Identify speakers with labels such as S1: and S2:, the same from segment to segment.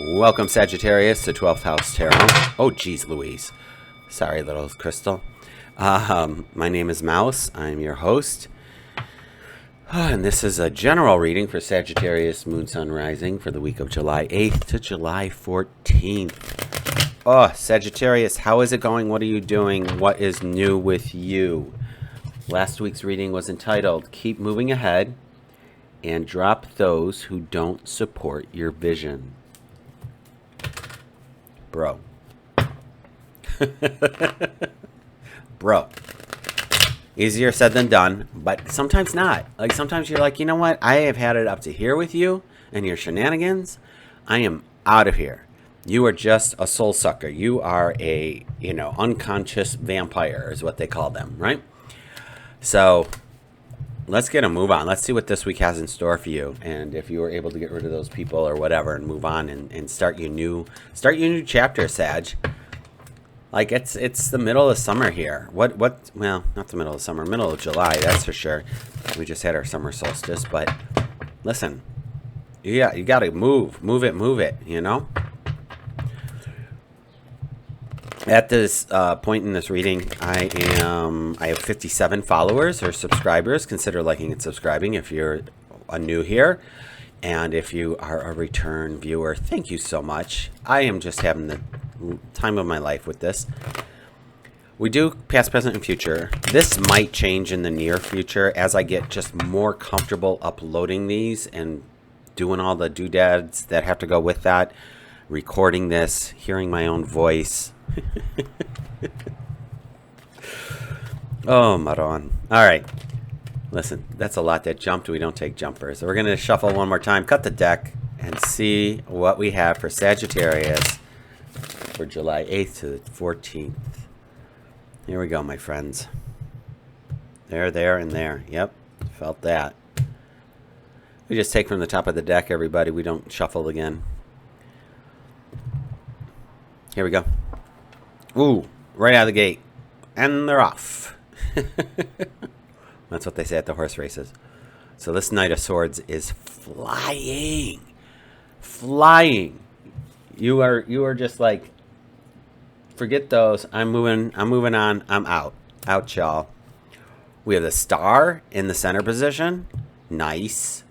S1: Welcome, Sagittarius, to 12th House Tarot. Oh, geez, Louise. Sorry, little crystal. My name is Mouse. I'm your host. And this is a general reading for Sagittarius Moon Sun Rising for the week of July 8th to July 14th. Oh, Sagittarius, how is it going? What are you doing? What is new with you? Last week's reading was entitled, Keep Moving Ahead and Drop Those Who Don't Support Your Vision. Bro. Bro. Easier said than done, but sometimes not. Like, sometimes you're like, you know what? I have had it up to here with you and your shenanigans. I am out of here. You are just a soul sucker. You are a, unconscious vampire is what they call them, right? So let's get a move on. Let's see what this week has in store for you. And if you were able to get rid of those people or whatever and move on and start your new chapter, Sag. Like, it's the middle of summer here. Well, not the middle of summer, middle of July, that's for sure. We just had our summer solstice, but listen, you got to move it, At this point in this reading, I have 57 followers or subscribers. Consider liking and subscribing if you're new here. And if you are a return viewer, thank you so much. I am just having the time of my life with this. We do past, present, and future. This might change in the near future as I get just more comfortable uploading these and doing all the doodads that have to go with that. Recording this, hearing my own voice. Oh, Maron. All right. Listen, that's a lot that jumped. We don't take jumpers. So we're going to shuffle one more time, cut the deck, and see what we have for Sagittarius for July 8th to the 14th. Here we go, my friends. There, and there. Yep, felt that. We just take from the top of the deck, everybody. We don't shuffle again. Here we go. Ooh, right out of the gate. And they're off. That's what they say at the horse races. So this Knight of Swords is flying. Flying. You are just like, forget those. I'm moving on. I'm out. Out, y'all. We have the Star in the center position. Nice.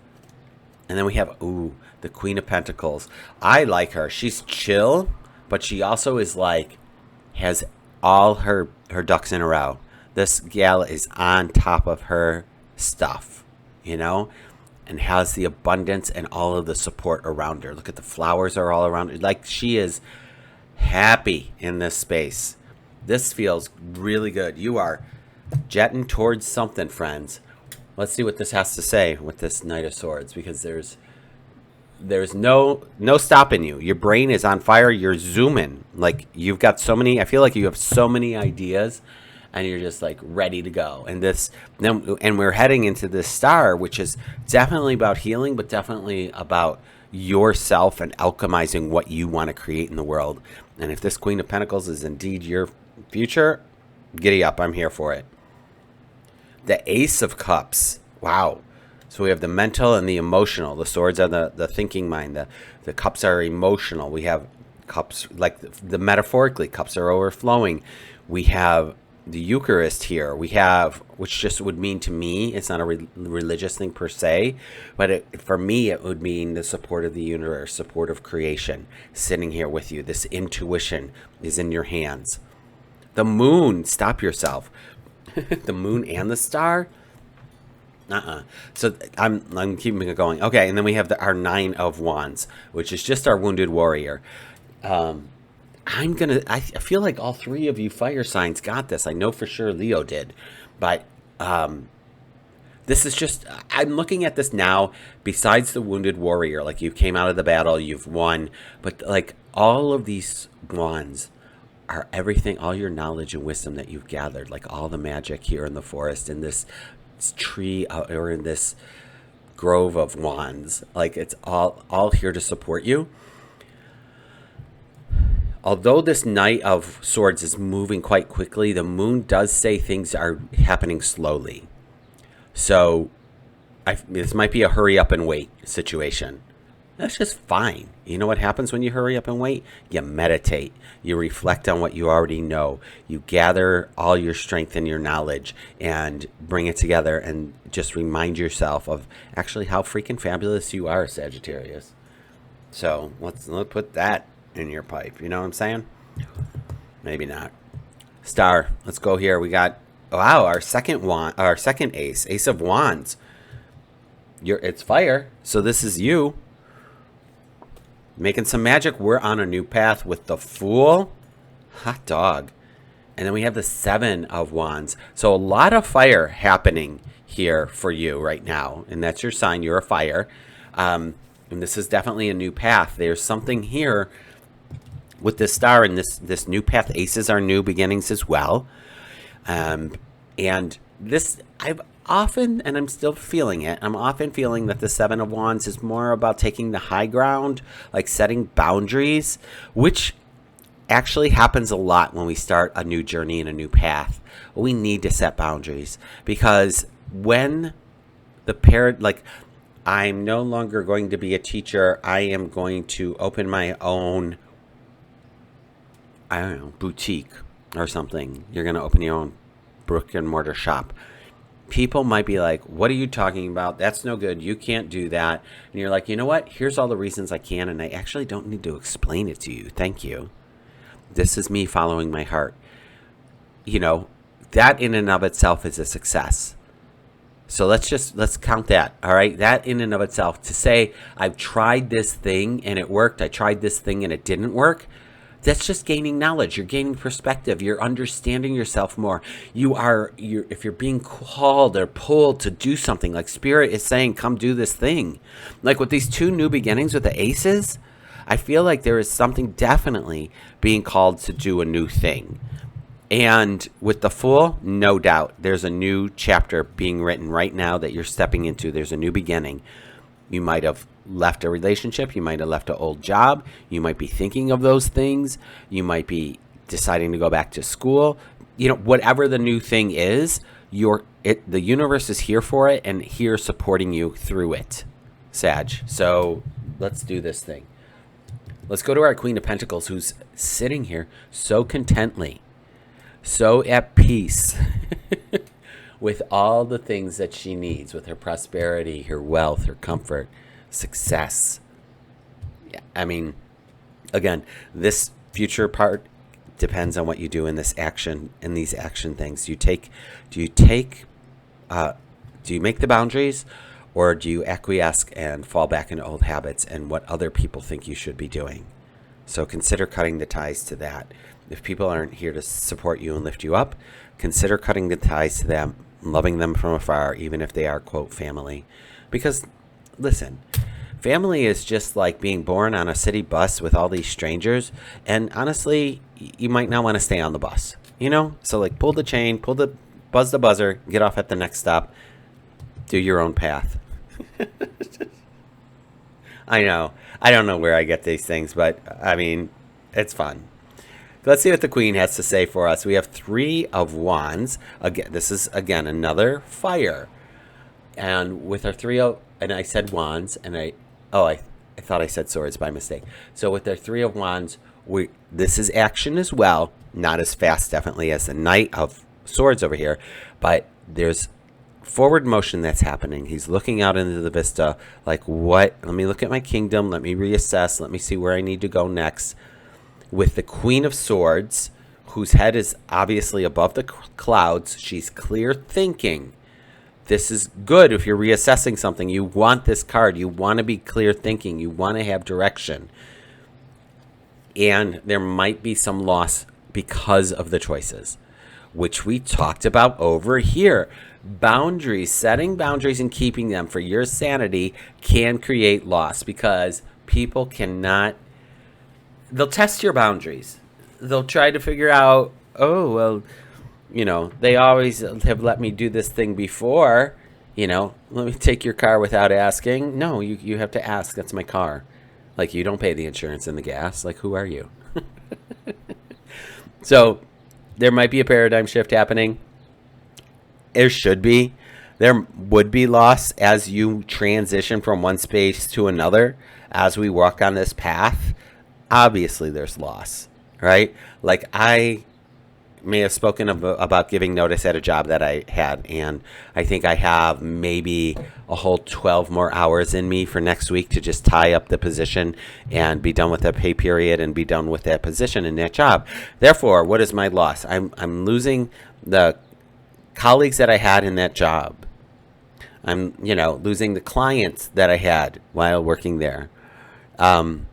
S1: And then we have, the Queen of Pentacles. I like her. She's chill, but she also is like, has all her ducks in a row. This gal is on top of her stuff, and has the abundance and all of the support around her. Look at the flowers are all around her. Like, she is happy in this space. This feels really good. You are jetting towards something, friends. Let's see what this has to say with this Knight of Swords, because there's no stopping you. Your brain is on fire. You're zooming. Like, you've got so many, I feel like you have so many ideas and you're just like ready to go. And we're heading into this Star, which is definitely about healing, but definitely about yourself and alchemizing what you want to create in the world. And if this Queen of Pentacles is indeed your future, giddy up. I'm here for it. The Ace of Cups. Wow. So we have the mental and the emotional. The swords are the thinking mind. The cups are emotional. We have cups, like the metaphorically, cups are overflowing. We have the Eucharist here. We have, which just would mean to me, it's not a religious thing per se, but for me, it would mean the support of the universe, support of creation, sitting here with you. This intuition is in your hands. The moon, stop yourself. The moon and the Star. So I'm keeping it going. Okay, and then we have our Nine of Wands, which is just our wounded warrior. I feel like all three of you fire signs got this. I know for sure Leo did, but this is just, I'm looking at this now. Besides the wounded warrior, like, you came out of the battle, you've won, but like all of these wands are everything, all your knowledge and wisdom that you've gathered, like all the magic here in the forest, in this tree, or in this grove of wands. Like, it's all here to support you. Although this Knight of Swords is moving quite quickly, the moon does say things are happening slowly. So this might be a hurry up and wait situation. That's just fine. You know what happens when you hurry up and wait? You meditate. You reflect on what you already know. You gather all your strength and your knowledge and bring it together and just remind yourself of actually how freaking fabulous you are, Sagittarius. So let's put that in your pipe. You know what I'm saying? Maybe not. Star, let's go here. We got, wow, our second ace, Ace of Wands. It's fire. So this is you. Making some magic. We're on a new path with the Fool. Hot dog. And then we have the Seven of Wands. So a lot of fire happening here for you right now. And that's your sign. You're a fire. And this is definitely a new path. There's something here with this star and this new path. Aces are new beginnings as well. And this, I've often, and I'm still feeling it, I'm often feeling that the Seven of Wands is more about taking the high ground, like setting boundaries, which actually happens a lot when we start a new journey and a new path. We need to set boundaries because when like, I'm no longer going to be a teacher, I am going to open my own, I don't know, boutique or something. You're going to open your own brick and mortar shop. People might be like, what are you talking about? That's no good. You can't do that. And you're like, you know what? Here's all the reasons I can, and I actually don't need to explain it to you. Thank you. This is me following my heart. You know, that in and of itself is a success. So let's count that, all right? That in and of itself, to say, I've tried this thing and it worked. I tried this thing and it didn't work. That's just gaining knowledge. You're gaining perspective. You're understanding yourself more. If you're being called or pulled to do something, like Spirit is saying, come do this thing. Like with these two new beginnings with the aces, I feel like there is something definitely being called to do a new thing. And with the Fool, no doubt, there's a new chapter being written right now that you're stepping into. There's a new beginning. You might have left a relationship. You might have left an old job. You might be thinking of those things. You might be deciding to go back to school. You know, whatever the new thing is, the universe is here for it and here supporting you through it, Sag. So let's do this thing. Let's go to our Queen of Pentacles, who's sitting here so contently, so at peace with all the things that she needs, with her prosperity, her wealth, her comfort, success. Yeah, I mean, again, this future part depends on what you do in this action, in these action things. Do you make the boundaries, or do you acquiesce and fall back into old habits and what other people think you should be doing? So consider cutting the ties to that. If people aren't here to support you and lift you up, consider cutting the ties to them, loving them from afar, even if they are, quote, family. Because, listen, family is just like being born on a city bus with all these strangers. And honestly, you might not want to stay on the bus, you know? So, like, pull the chain, buzz the buzzer, get off at the next stop, do your own path. I know. I don't know where I get these things, but, I mean, it's fun. Let's see what the Queen has to say for us. We have Three of Wands. Again, this is, another fire. And with our and I said Wands, and I thought I said Swords by mistake. So with our Three of Wands, this is action as well. Not as fast, definitely, as the Knight of Swords over here. But there's forward motion that's happening. He's looking out into the vista like, what? Let me look at my kingdom. Let me reassess. Let me see where I need to go next. With the Queen of Swords, whose head is obviously above the clouds, she's clear thinking. This is good if you're reassessing something. You want this card. You want to be clear thinking. You want to have direction. And there might be some loss because of the choices, which we talked about over here. Boundaries, setting boundaries and keeping them for your sanity can create loss because people cannot. They'll test your boundaries. They'll try to figure out, oh, well, you know, they always have let me do this thing before. You know, let me take your car without asking. No, you have to ask. That's my car. Like, you don't pay the insurance and the gas. Like, who are you? So there might be a paradigm shift happening. There should be. There would be loss as you transition from one space to another as we walk on this path. Obviously, there's loss, right? Like I may have spoken about giving notice at a job that I had, and I think I have maybe a whole 12 more hours in me for next week to just tie up the position and be done with that pay period and be done with that position in that job. Therefore, what is my loss? I'm losing the colleagues that I had in that job. I'm, losing the clients that I had while working there. And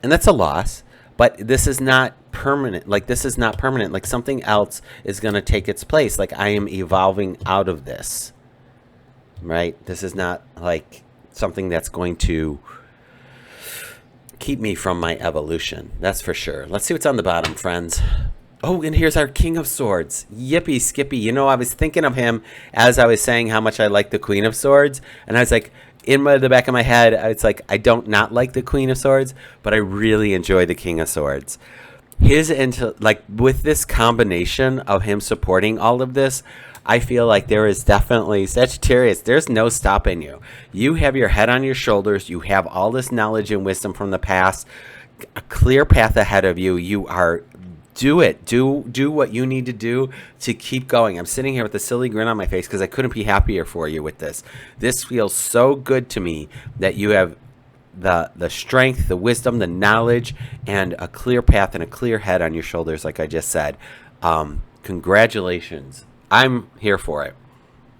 S1: that's a loss, but this is not permanent. Like, this is not permanent. Like, something else is going to take its place. Like, I am evolving out of this, right? This is not like something that's going to keep me from my evolution. That's for sure. Let's see what's on the bottom, friends. Oh, and here's our King of Swords. Yippee Skippy. I was thinking of him as I was saying how much I like the Queen of Swords. And I was like, the back of my head, it's like, I don't not like the Queen of Swords, but I really enjoy the King of Swords. With this combination of him supporting all of this, I feel like there is definitely, Sagittarius, there's no stopping you. You have your head on your shoulders. You have all this knowledge and wisdom from the past, a clear path ahead of you. You are... Do it. Do what you need to do to keep going. I'm sitting here with a silly grin on my face because I couldn't be happier for you with this. This feels so good to me that you have the strength, the wisdom, the knowledge, and a clear path and a clear head on your shoulders, like I just said. Congratulations. I'm here for it.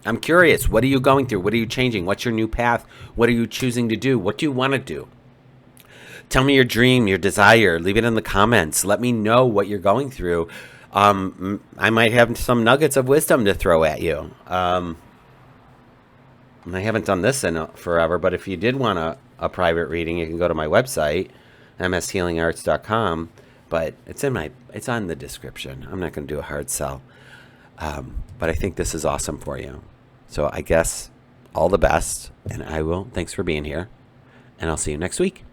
S1: I'm curious. What are you going through? What are you changing? What's your new path? What are you choosing to do? What do you want to do? Tell me your dream, your desire. Leave it in the comments. Let me know what you're going through. I might have some nuggets of wisdom to throw at you. I haven't done this in forever, but if you did want a private reading, you can go to my website, mshealingarts.com. But it's on the description. I'm not going to do a hard sell. But I think this is awesome for you. So I guess all the best, and thanks for being here, and I'll see you next week.